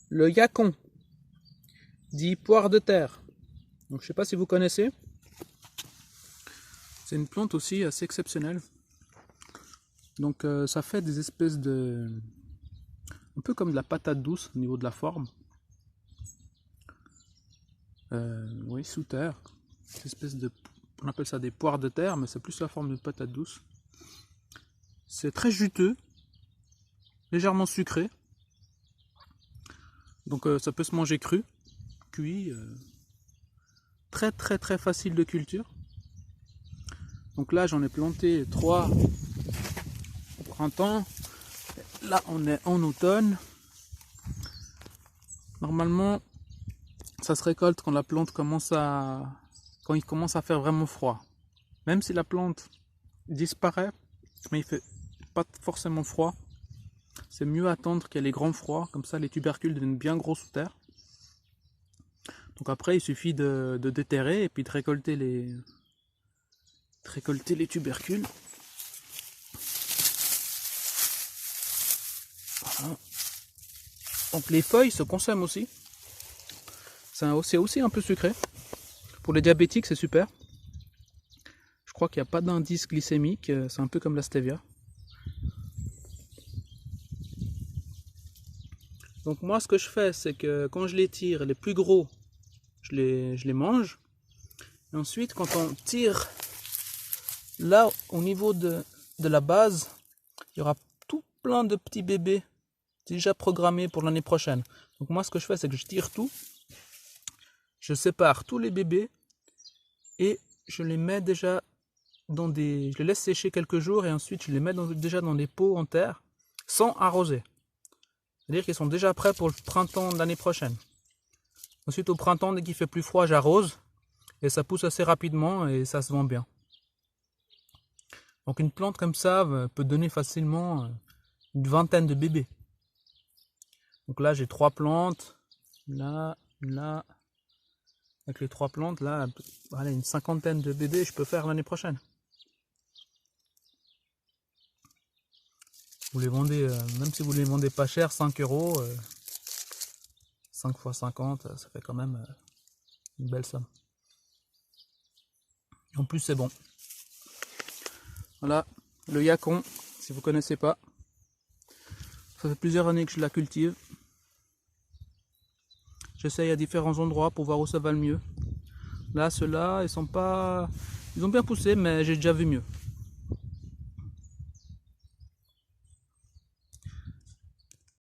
Le yacon, dit poire de terre. Donc, je ne sais pas si vous connaissez. C'est une plante aussi assez exceptionnelle. Donc ça fait des espèces de... un peu comme de la patate douce au niveau de la forme. Oui, sous terre. Cette espèce de... on appelle ça des poires de terre, mais c'est plus la forme de patate douce. C'est très juteux, légèrement sucré. Donc ça peut se manger cru, cuit. Très très très facile de culture. Donc là j'en ai planté 3 au printemps. Là on est en automne. Normalement ça se récolte quand la plante commence à... quand il commence à faire vraiment froid. Même si la plante disparaît, mais il fait pas forcément froid, c'est mieux attendre qu'il y ait les grands froids, comme ça les tubercules deviennent bien gros sous terre. Donc après il suffit de déterrer et puis de récolter les tubercules. Voilà. Donc les feuilles se consomment aussi. C'est aussi un peu sucré. Pour les diabétiques c'est super. Je crois qu'il n'y a pas d'indice glycémique, c'est un peu comme la stevia. Donc moi ce que je fais c'est que quand je les tire, les plus gros, je les mange. Et ensuite quand on tire là au niveau de la base, il y aura tout plein de petits bébés déjà programmés pour l'année prochaine. Donc moi ce que je fais c'est que je tire tout, je sépare tous les bébés et je les mets déjà dans des... je les laisse sécher quelques jours et ensuite je les mets déjà dans des pots en terre sans arroser. C'est-à-dire qu'ils sont déjà prêts pour le printemps de l'année prochaine. Ensuite au printemps, dès qu'il fait plus froid, j'arrose et ça pousse assez rapidement et ça se vend bien. Donc une plante comme ça peut donner facilement une vingtaine de bébés. Donc là j'ai 3 plantes, là, là, avec les 3 plantes, là, voilà, une cinquantaine de bébés je peux faire l'année prochaine. Vous les vendez, même si vous les vendez pas cher, 5 €, 5 x 50, ça fait quand même une belle somme. En plus c'est bon. Voilà, le yacon, si vous connaissez pas. Ça fait plusieurs années que je la cultive. J'essaye à différents endroits pour voir où ça va le mieux. Là, ceux-là, ils ont bien poussé, mais j'ai déjà vu mieux.